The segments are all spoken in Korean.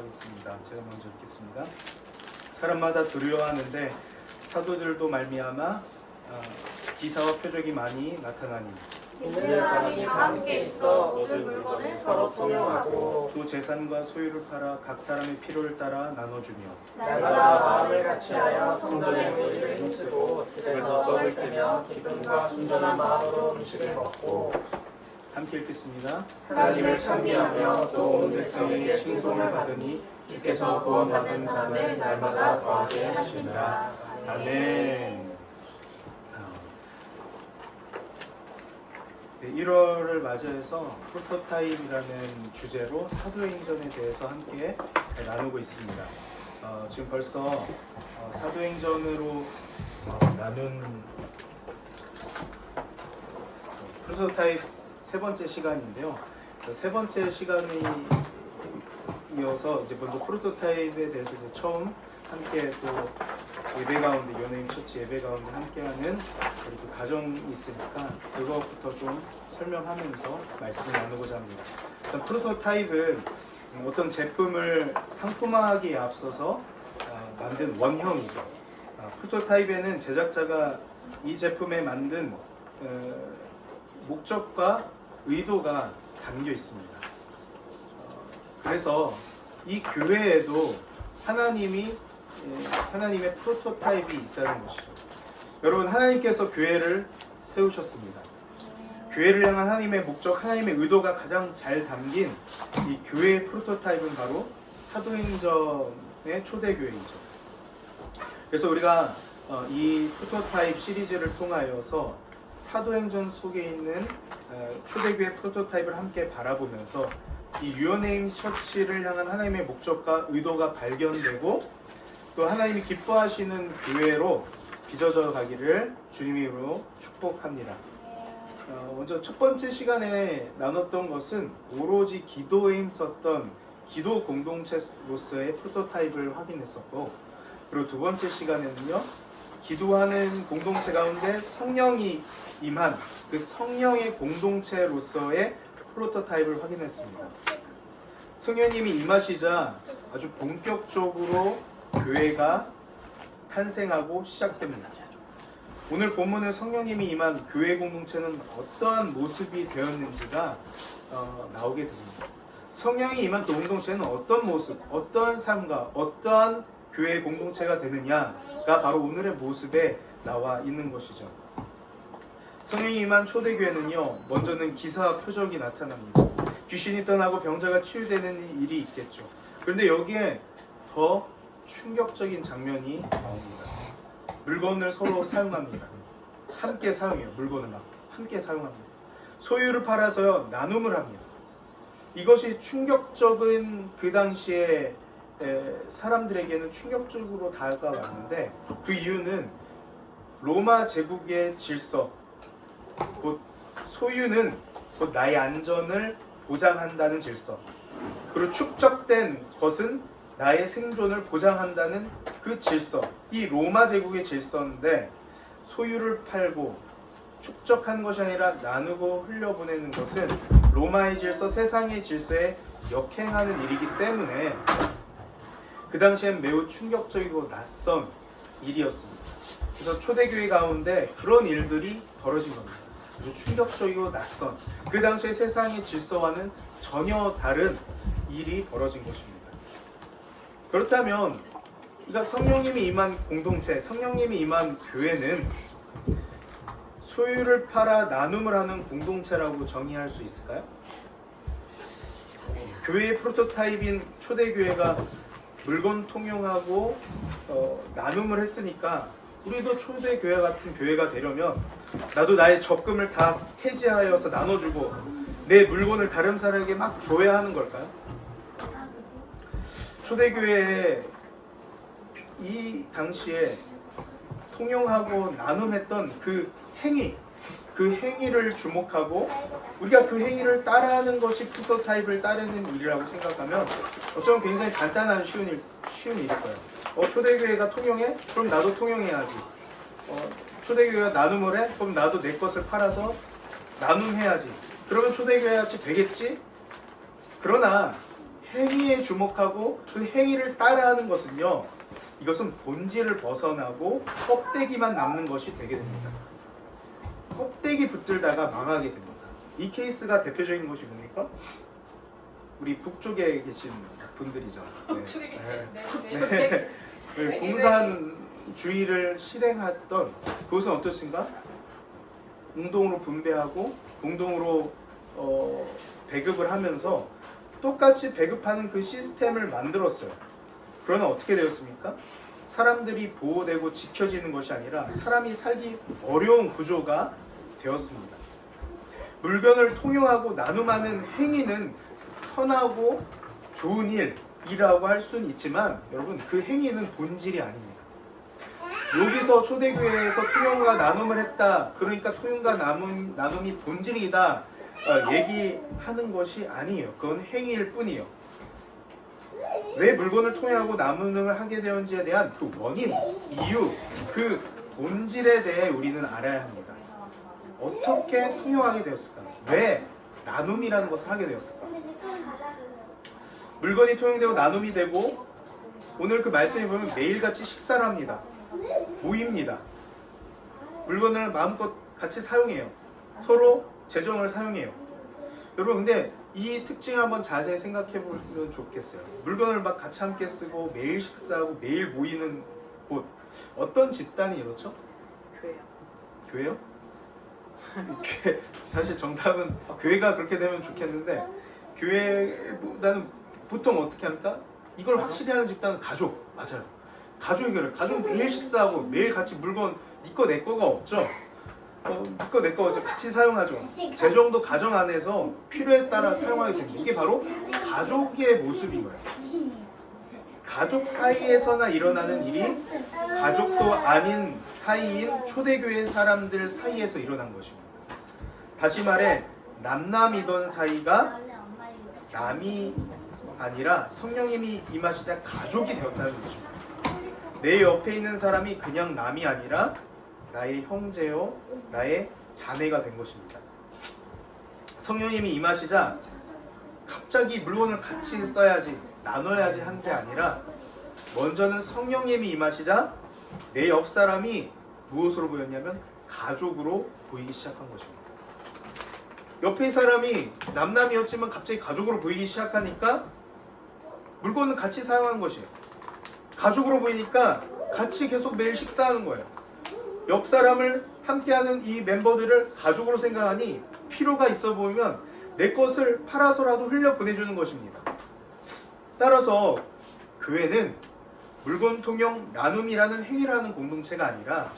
하겠습니다. 제가 먼저 읽겠습니다. 사람마다 두려워하는데 사도들도 말미암아 기사와 표적이 많이 나타나니 믿는 사람이 다 함께 있어 모든 물건을 서로 통용하고 또 재산과 소유를 팔아 각 사람의 필요를 따라 나눠주며 날마다 마음을 같이하여 성전의 물을 힘쓰고 집에서 떡을 떼며 기쁨과 순전한 마음으로 음식을 먹고 함께 읽겠습니다. 하나님을 찬미하며 또 온 백성에게 칭송을 받으니 주께서 구원받은 자를 날마다 더하게 하시니라. 아멘. 1월을 맞이해서 프로토타입이라는 주제로 사도행전에 대해서 함께 나누고 있습니다. 지금 벌써 사도행전으로 나눈 프로토타입 세 번째 시간인데요. 세 번째 시간이 이어서 이제 먼저 프로토타입에 대해서 이제 처음 함께 또 예배 가운데 연예인 처치 예배 가운데 함께하는 그리고 가정이 있으니까 그것부터 좀 설명하면서 말씀을 나누고자 합니다. 일단 프로토타입은 어떤 제품을 상품화하기에 앞서서 만든 원형이죠. 프로토타입에는 제작자가 이 제품에 만든 목적과 의도가 담겨 있습니다. 그래서 이 교회에도 하나님의 프로토타입이 있다는 것이죠. 여러분, 하나님께서 교회를 세우셨습니다. 교회를 향한 하나님의 목적, 하나님의 의도가 가장 잘 담긴 이 교회의 프로토타입은 바로 사도행전의 초대교회이죠. 그래서 우리가 이 프로토타입 시리즈를 통하여서 사도행전 속에 있는 초대교회 프로토타입을 함께 바라보면서 이 유어네임 처치를 향한 하나님의 목적과 의도가 발견되고 또 하나님이 기뻐하시는 교회로 빚어져 가기를 주님의 이름으로 축복합니다. 먼저 첫 번째 시간에 나눴던 것은 오로지 기도에 힘썼던 기도 공동체로서의 프로토타입을 확인했었고, 그리고 두 번째 시간에는요, 기도하는 공동체 가운데 성령이 임한 그 성령의 공동체로서의 프로토타입을 확인했습니다. 성령님이 임하시자 아주 본격적으로 교회가 탄생하고 시작됩니다. 오늘 본문은 성령님이 임한 교회 공동체는 어떠한 모습이 되었는지가 나오게 됩니다. 성령이 임한 그 공동체는 어떤 모습, 어떠한 삶과 어떠한 교회 공동체가 되느냐가 바로 오늘의 모습에 나와 있는 것이죠. 성령이 임한 초대교회는요, 먼저는 기사와 표적이 나타납니다. 귀신이 떠나고 병자가 치유되는 일이 있겠죠. 그런데 여기에 더 충격적인 장면이 나옵니다. 물건을 서로 사용합니다. 함께 사용해요. 물건을 함께 사용합니다. 소유를 팔아서요, 나눔을 합니다. 이것이 충격적인 그 당시에 사람들에게는 충격적으로 다가왔는데, 그 이유는 로마 제국의 질서, 곧 소유는 곧 나의 안전을 보장한다는 질서, 그리고 축적된 것은 나의 생존을 보장한다는 그 질서, 이 로마 제국의 질서인데, 소유를 팔고 축적한 것이 아니라 나누고 흘려보내는 것은 로마의 질서, 세상의 질서에 역행하는 일이기 때문에 그 당시엔 매우 충격적이고 낯선 일이었습니다. 그래서 초대교회 가운데 그런 일들이 벌어진 겁니다. 아주 충격적이고 낯선, 그 당시의 세상의 질서와는 전혀 다른 일이 벌어진 것입니다. 그렇다면 그러니까 성령님이 임한 공동체, 성령님이 임한 교회는 소유를 팔아 나눔을 하는 공동체라고 정의할 수 있을까요? 교회의 프로토타입인 초대교회가 물건 통용하고 나눔을 했으니까 우리도 초대교회 같은 교회가 되려면 나도 나의 적금을 다 해지하여서 나눠주고 내 물건을 다른 사람에게 막 줘야 하는 걸까요? 초대교회에 이 당시에 통용하고 나눔했던 그 행위를 주목하고 우리가 그 행위를 따라하는 것이 프로토타입을 따르는 일이라고 생각하면 어쩌면 굉장히 간단한 쉬운 일일 거예요. 초대교회가 통용해? 그럼 나도 통용해야지. 초대교회가 나눔을 해? 그럼 나도 내 것을 팔아서 나눔해야지. 그러면 초대교회 같이 되겠지? 그러나 행위에 주목하고 그 행위를 따라하는 것은요, 이것은 본질을 벗어나고 껍데기만 남는 것이 되게 됩니다. 껍데기 붙들다가 망하게 됩니다. 이 케이스가 대표적인 것이 뭡니까? 우리 북쪽에 계신 분들이죠. 북쪽에 계신 네. 네. 공산주의를 실행했던 그것은 어떻습니까? 공동으로 분배하고 공동으로 배급을 하면서 똑같이 배급하는 그 시스템을 만들었어요. 그러나 어떻게 되었습니까? 사람들이 보호되고 지켜지는 것이 아니라 사람이 살기 어려운 구조가 되었습니다. 물건을 통용하고 나눔하는 행위는 선하고 좋은 일이라고 할 수는 있지만 여러분, 그 행위는 본질이 아닙니다. 여기서 초대교회에서 통용과 나눔을 했다, 그러니까 통용과 나눔이 본질이다 얘기하는 것이 아니에요. 그건 행위일 뿐이에요. 왜 물건을 통용하고 나눔을 하게 되었는지에 대한 그 원인, 이유, 그 본질에 대해 우리는 알아야 합니다. 어떻게 통용하게 되었을까? 왜 나눔이라는 것을 하게 되었을까? 물건이 통용되고 나눔이 되고, 오늘 그 말씀에 보면 매일같이 식사를 합니다. 모입니다. 물건을 마음껏 같이 사용해요. 서로 재정을 사용해요. 여러분, 근데 이 특징을 한번 자세히 생각해 보면 좋겠어요. 물건을 막 같이 함께 쓰고 매일 식사하고 매일 모이는 곳, 어떤 집단이 이렇죠? 교회요. 교회요? 사실 정답은 교회가 그렇게 되면 좋겠는데, 교회보다는 보통 어떻게 합니까? 이걸 확실히 하는 집단은 가족. 맞아요. 가족이 그래요. 가족 매일 식사하고 매일 같이 물건 니꺼 내 거가 없죠. 니꺼 내 거 같이 사용하죠. 재정도 가정 안에서 필요에 따라 사용하게 됩니다. 이게 바로 가족의 모습인 거예요. 가족 사이에서나 일어나는 일이 가족도 아닌 사이인 초대교회 사람들 사이에서 일어난 것입니다. 다시 말해, 남남이던 사이가 남이 아니라 성령님이 임하시자 가족이 되었다는 것입니다. 내 옆에 있는 사람이 그냥 남이 아니라 나의 형제요, 나의 자매가 된 것입니다. 성령님이 임하시자 갑자기 물건을 같이 써야지, 나눠야지 한 게 아니라, 먼저는 성령님이 임하시자 내 옆 사람이 무엇으로 보였냐면 가족으로 보이기 시작한 것입니다. 옆에 사람이 남남이었지만 갑자기 가족으로 보이기 시작하니까 물건은 같이 사용하는 것이에요. 가족으로 보이니까 같이 계속 매일 식사하는 거예요. 옆 사람을 함께하는 이 멤버들을 가족으로 생각하니 필요가 있어 보이면 내 것을 팔아서라도 흘려 보내주는 것입니다. 따라서 교회는 물건 통용 나눔이라는 행위를 하는 공동체가 아니라,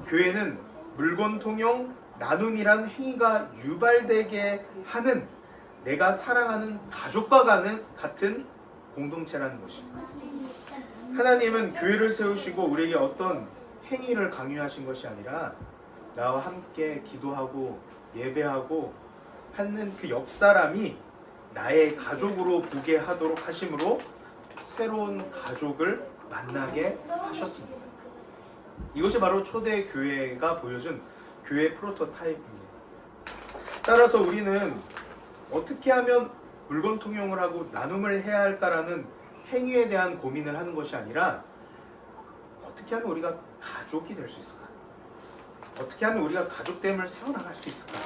교회는 물건 통용 나눔이라는 행위가 유발되게 하는, 내가 사랑하는 가족과 같은 공동체라는 것입니다. 하나님은 교회를 세우시고 우리에게 어떤 행위를 강요하신 것이 아니라, 나와 함께 기도하고 예배하고 하는 그 옆 사람이 나의 가족으로 보게 하도록 하심으로 새로운 가족을 만나게 하셨습니다. 이것이 바로 초대 교회가 보여준 교회 프로토타입입니다. 따라서 우리는 어떻게 하면 물건 통용을 하고 나눔을 해야 할까라는 행위에 대한 고민을 하는 것이 아니라, 어떻게 하면 우리가 가족이 될 수 있을까? 어떻게 하면 우리가 가족됨을 세워나갈 수 있을까?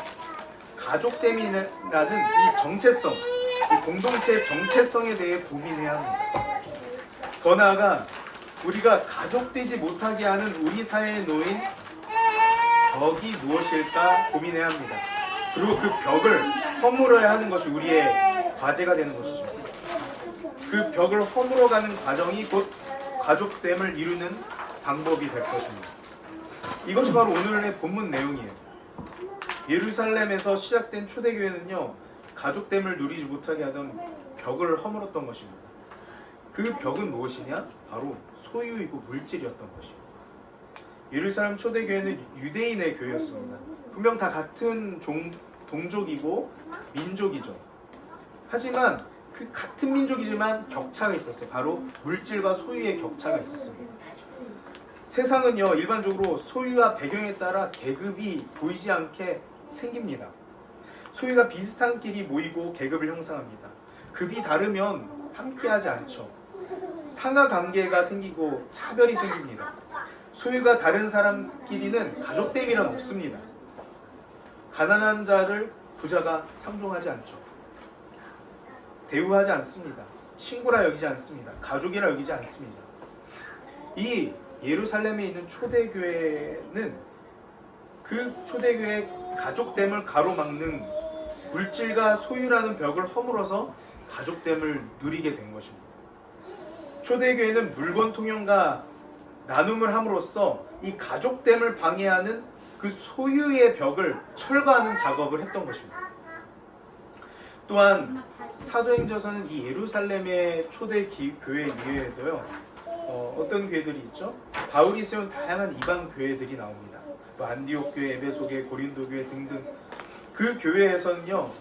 가족됨이라는 이 정체성, 이 공동체의 정체성에 대해 고민해야 합니다. 더 나아가 우리가 가족되지 못하게 하는 우리 사회에 놓인 벽이 무엇일까 고민해야 합니다. 그리고 그 벽을 허물어야 하는 것이 우리의 과제가 되는 것이죠. 그 벽을 허물어가는 과정이 곧 가족됨을 이루는 방법이 될 것입니다. 이것이 바로 오늘의 본문 내용이에요. 예루살렘에서 시작된 초대교회는요, 가족됨을 누리지 못하게 하던 벽을 허물었던 것입니다. 그 벽은 무엇이냐? 바로 소유이고 물질이었던 것이에요. 예루살렘 초대교회는 유대인의 교회였습니다. 분명 다 같은 동족이고 민족이죠. 하지만 그 같은 민족이지만 격차가 있었어요. 바로 물질과 소유의 격차가 있었습니다. 세상은요, 일반적으로 소유와 배경에 따라 계급이 보이지 않게 생깁니다. 소유가 비슷한 끼리 모이고 계급을 형성합니다. 급이 다르면 함께하지 않죠. 상하 관계가 생기고 차별이 생깁니다. 소유가 다른 사람끼리는 가족됨이란 없습니다. 가난한 자를 부자가 상종하지 않죠. 대우하지 않습니다. 친구라 여기지 않습니다. 가족이라 여기지 않습니다. 이 예루살렘에 있는 초대교회는 그 초대교회의 가족됨을 가로막는 물질과 소유라는 벽을 허물어서 가족됨을 누리게 된 것입니다. 초대교회는 물건 통용과 나눔을 함으로써 이 가족됨을 방해하는 그 소유의 벽을 철거하는 작업을 했던 것입니다. 또한 사도행전서는 이 예루살렘의 초대 교회 이외에도요, 어떤 교회들이 있죠? 바울이 세운 다양한 이방 교회들이 나옵니다. 또 안디옥 교회, 에베소 교회, 고린도 교회 등등 그 교회에서는요,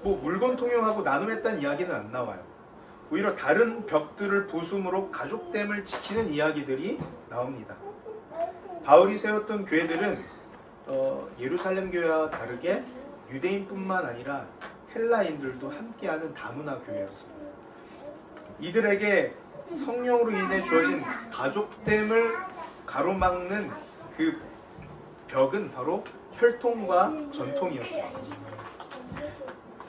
뭐 물건 통용하고 나눔했다는 이야기는 안 나와요. 오히려 다른 벽들을 부숨으로 가족됨을 지키는 이야기들이 나옵니다. 바울이 세웠던 교회들은 예루살렘 교회와 다르게 유대인뿐만 아니라 헬라인들도 함께하는 다문화 교회였습니다. 이들에게 성령으로 인해 주어진 가족됨을 가로막는 그 벽은 바로 혈통과 전통이었습니다.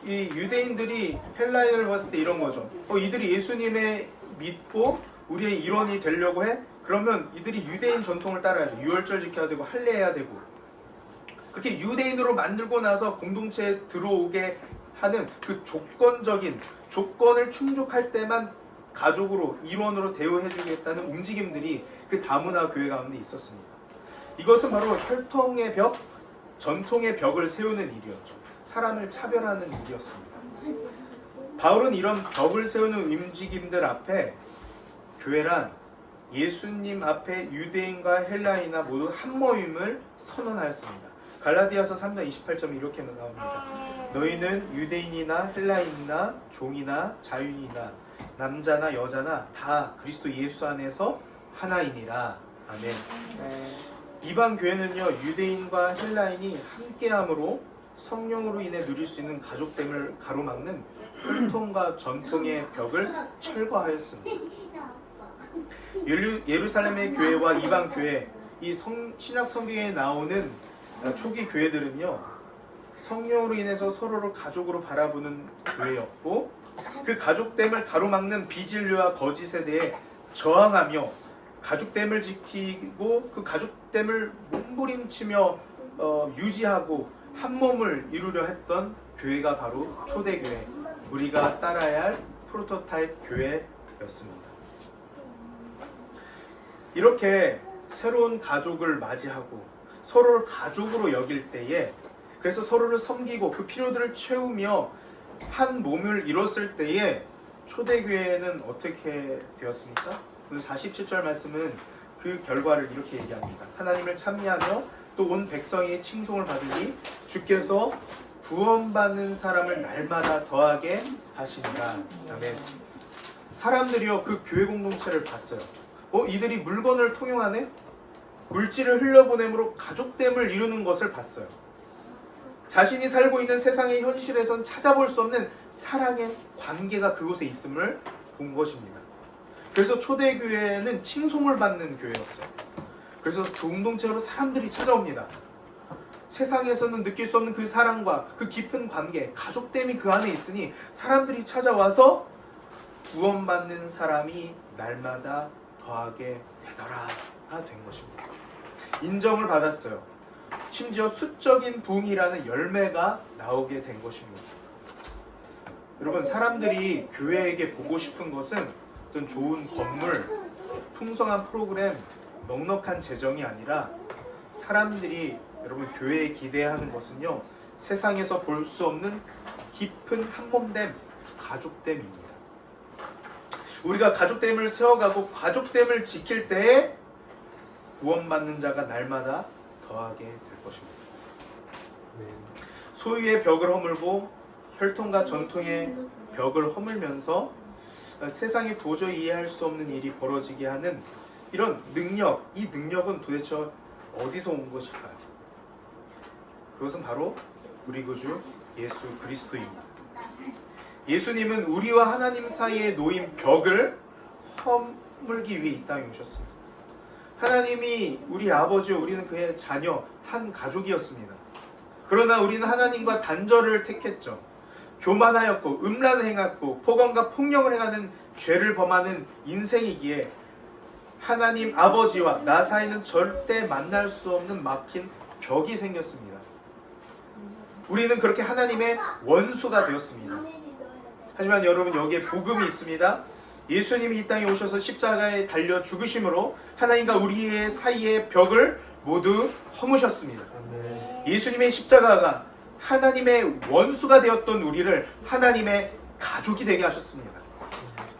이 유대인들이 헬라인을 봤을 때 이런 거죠. 이들이 예수님의 믿고 우리의 일원이 되려고 해? 그러면 이들이 유대인 전통을 따라야 돼. 유월절 지켜야 되고 할례해야 되고. 그렇게 유대인으로 만들고 나서 공동체에 들어오게 하는 그 조건적인 조건을 충족할 때만 가족으로 일원으로 대우해주겠다는 움직임들이 그 다문화 교회 가운데 있었습니다. 이것은 바로 혈통의 벽, 전통의 벽을 세우는 일이었죠. 사람을 차별하는 일이었습니다. 바울은 이런 벽을 세우는 움직임들 앞에 교회란 예수님 앞에 유대인과 헬라인이나 모두 한 모임을 선언하였습니다. 갈라디아서 3장 28절에 이렇게 나옵니다. 너희는 유대인이나 헬라인이나 종이나 자유인이나 남자나 여자나 다 그리스도 예수 안에서 하나이니라. 아멘. 이방 교회는요, 유대인과 헬라인이 함께함으로 성령으로 인해 누릴 수 있는 가족됨을 가로막는 혈통과 전통의 벽을 철거하였습니다. 예루살렘의 교회와 이방 교회, 이 신약 성경에 나오는 초기 교회들은요, 성령으로 인해서 서로를 가족으로 바라보는 교회였고, 그 가족됨을 가로막는 비진리와 거짓에 대해 저항하며 가족됨을 지키고 그 가족됨을 몸부림치며 유지하고 한 몸을 이루려 했던 교회가 바로 초대교회, 우리가 따라야 할 프로토타입 교회였습니다. 이렇게 새로운 가족을 맞이하고 서로를 가족으로 여길 때에, 그래서 서로를 섬기고 그 필요들을 채우며 한 몸을 이뤘을 때에 초대교회는 어떻게 되었습니까? 오늘 47절 말씀은 그 결과를 이렇게 얘기합니다. 하나님을 찬미하며 또 온 백성이 칭송을 받으니 주께서 구원받는 사람을 날마다 더하게 하시니라. 아멘. 사람들이요, 그 교회 공동체를 봤어요. 이들이 물건을 통용하네? 물질을 흘려보냄으로 가족됨을 이루는 것을 봤어요. 자신이 살고 있는 세상의 현실에선 찾아볼 수 없는 사랑의 관계가 그곳에 있음을 본 것입니다. 그래서 초대교회는 칭송을 받는 교회였어요. 그래서 그 공동체로 사람들이 찾아옵니다. 세상에서는 느낄 수 없는 그 사랑과 그 깊은 관계, 가족됨이 그 안에 있으니 사람들이 찾아와서 구원받는 사람이 날마다 더하게 되더라가 된 것입니다. 인정을 받았어요. 심지어 수적인 부흥이라는 열매가 나오게 된 것입니다. 여러분, 사람들이 교회에게 보고 싶은 것은 어떤 좋은 건물, 풍성한 프로그램, 넉넉한 재정이 아니라 사람들이 여러분 교회에 기대하는 것은요, 세상에서 볼 수 없는 깊은 한몸됨, 가족됨입니다. 우리가 가족됨을 세워가고 가족됨을 지킬 때에 구원받는 자가 날마다 더하게 될 것입니다. 소유의 벽을 허물고 혈통과 전통의 벽을 허물면서 세상에 도저히 이해할 수 없는 일이 벌어지게 하는 이런 능력, 이 능력은 도대체 어디서 온 것일까요? 그것은 바로 우리 구주 예수 그리스도입니다. 예수님은 우리와 하나님 사이에 놓인 벽을 허물기 위해 이 땅에 오셨습니다. 하나님이 우리 아버지요, 우리는 그의 자녀, 한 가족이었습니다. 그러나 우리는 하나님과 단절을 택했죠. 교만하였고 음란을 행했고 폭언과 폭력을 행하는 죄를 범하는 인생이기에 하나님 아버지와 나 사이는 절대 만날 수 없는 막힌 벽이 생겼습니다. 우리는 그렇게 하나님의 원수가 되었습니다. 하지만 여러분, 여기에 복음이 있습니다. 예수님이 이 땅에 오셔서 십자가에 달려 죽으심으로 하나님과 우리의 사이의 벽을 모두 허무셨습니다. 예수님의 십자가가 하나님의 원수가 되었던 우리를 하나님의 가족이 되게 하셨습니다.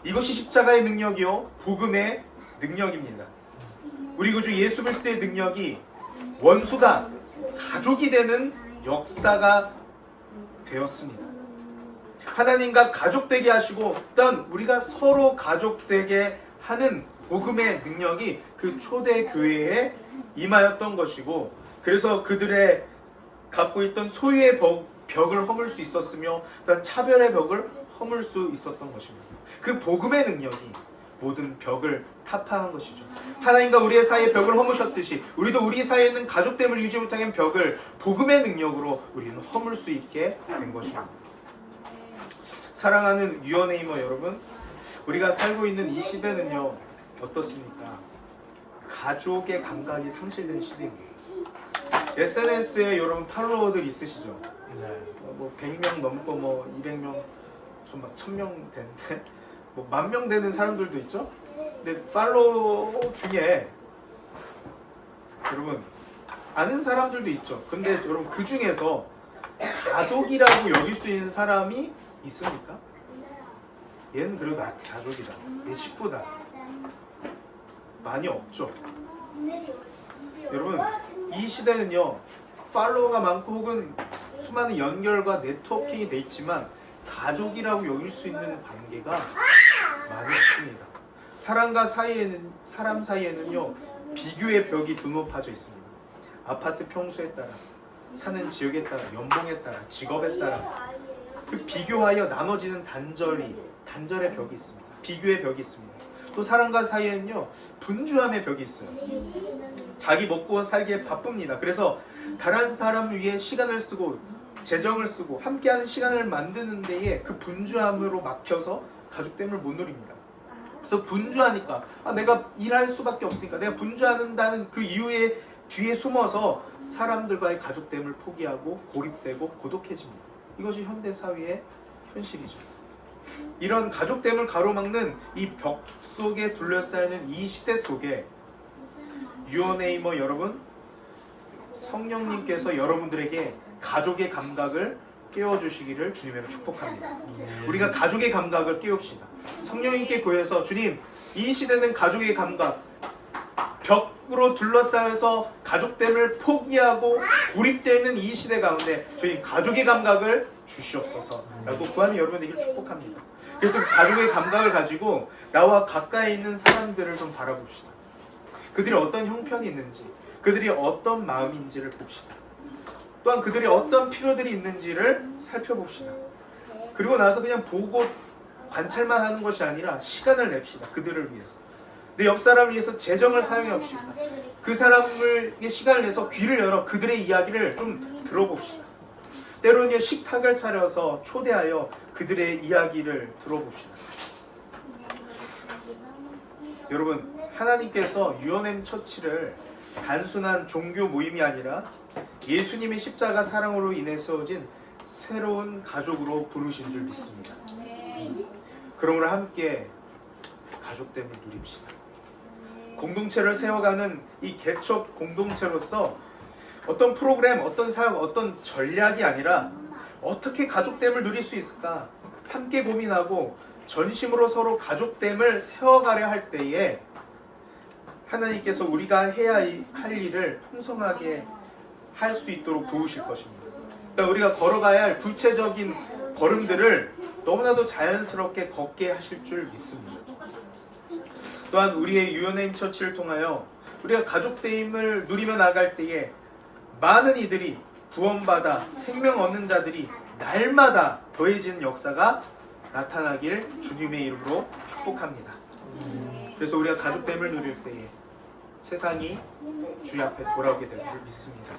이것이 십자가의 능력이요, 복음의 능력입니다. 우리 구주 예수 그리스도의 능력이 원수가 가족이 되는 역사가 되었습니다. 하나님과 가족되게 하시고 또한 우리가 서로 가족되게 하는 복음의 능력이 그 초대 교회에 임하였던 것이고, 그래서 그들의 갖고 있던 소유의 벽을 허물 수 있었으며 또한 차별의 벽을 허물 수 있었던 것입니다. 그 복음의 능력이 모든 벽을 타파한 것이죠. 하나님과 우리의 사이의 벽을 허무셨듯이 우리도 우리 사이에 있는 가족됨을 유지 못하는 벽을 복음의 능력으로 우리는 허물 수 있게 된 것입니다. 사랑하는 유언네이머 여러분, 우리가 살고 있는 이 시대는요, 어떻습니까? 가족의 감각이 상실된 시대입니다. SNS에 여러분 팔로워들 있으시죠? 뭐 100명 넘고 뭐 200명, 막 1000명 되는데 뭐 10,000명 되는 사람들도 있죠? 근데 팔로워 중에 여러분 아는 사람들도 있죠. 근데 여러분 그 중에서 가족이라고 여길 수 있는 사람이 있습니까? 얘는 그래도 나 가족이다, 내 식구다, 많이 없죠. 여러분, 이 시대는요, 팔로워가 많고 혹은 수많은 연결과 네트워킹이 돼 있지만 가족이라고 여길 수 있는 관계가 많이 없습니다. 사람 사이에는요, 비교의 벽이 드높아져 있습니다. 아파트 평수에 따라, 사는 지역에 따라, 연봉에 따라, 직업에 따라 그 비교하여 나눠지는 단절의 벽이 있습니다. 비교의 벽이 있습니다. 또 사람과 사이에는요, 분주함의 벽이 있어요. 자기 먹고 살기에 바쁩니다. 그래서 다른 사람 위해 시간을 쓰고 재정을 쓰고 함께하는 시간을 만드는 데에 그 분주함으로 막혀서 가족됨을 못 누립니다. 그래서 분주하니까 내가 일할 수밖에 없으니까 내가 분주한다는 그 이유에 뒤에 숨어서 사람들과의 가족됨을 포기하고 고립되고 고독해집니다. 이것이 현대 사회의 현실이죠. 이런 가족됨을 가로막는 이 벽 속에 둘러싸이는 이 시대 속에 유언네이머 여러분, 성령님께서 여러분들에게 가족의 감각을 깨워주시기를 주님으로 축복합니다. 우리가 가족의 감각을 깨웁시다. 성령님께 구해서 주님, 이 시대는 가족의 감각, 벽으로 둘러싸여서 가족됨을 포기하고 고립되어 있는 이 시대 가운데 주님 가족의 감각을 주시옵소서 라고 구하는 여러분에게 축복합니다. 그래서 가족의 감각을 가지고 나와 가까이 있는 사람들을 좀 바라봅시다. 그들이 어떤 형편이 있는지, 그들이 어떤 마음인지를 봅시다. 또한 그들이 어떤 필요들이 있는지를 살펴봅시다. 그리고 나서 그냥 보고 관찰만 하는 것이 아니라 시간을 냅시다. 그들을 위해서. 내 옆 사람을 위해서 재정을 사용해봅시다. 그 사람에게 시간을 내서 귀를 열어 그들의 이야기를 좀 들어봅시다. 때로는 식탁을 차려서 초대하여 그들의 이야기를 들어봅시다. 여러분, 하나님께서 유언엠 처치를 단순한 종교 모임이 아니라 예수님의 십자가 사랑으로 인해 세워진 새로운 가족으로 부르신 줄 믿습니다. 그러므로 함께 가족됨을 누립시다. 공동체를 세워가는 이 개척 공동체로서 어떤 프로그램, 어떤 사역, 어떤 전략이 아니라 어떻게 가족됨을 누릴 수 있을까 함께 고민하고 전심으로 서로 가족됨을 세워가려 할 때에 하나님께서 우리가 해야 할 일을 풍성하게 할 수 있도록 도우실 것입니다. 그러니까 우리가 걸어가야 할 구체적인 걸음들을 너무나도 자연스럽게 걷게 하실 줄 믿습니다. 또한 우리의 유언네임 처치를 통하여 우리가 가족됨을 누리며 나갈 때에 많은 이들이 구원받아 생명 얻는 자들이 날마다 더해지는 역사가 나타나길 주님의 이름으로 축복합니다. 그래서 우리가 가족됨을 누릴 때에 세상이 주의 앞에 돌아오게 될 줄 믿습니다.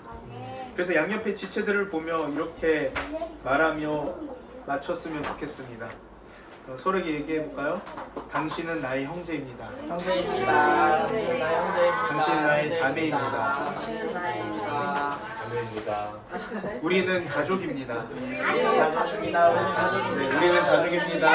그래서 양옆의 지체들을 보며 이렇게 말하며 마쳤으면 좋겠습니다. 서로에게 얘기해 볼까요? 당신은 나의 형제입니다. 형제입니다. 당신은 나의 형제입니다. 당신은 나의 자매입니다. 당신은 나의 자매입니다. 우리는 가족입니다. 우리는 가족입니다. 우리는 가족입니다. 우리는 가족입니다.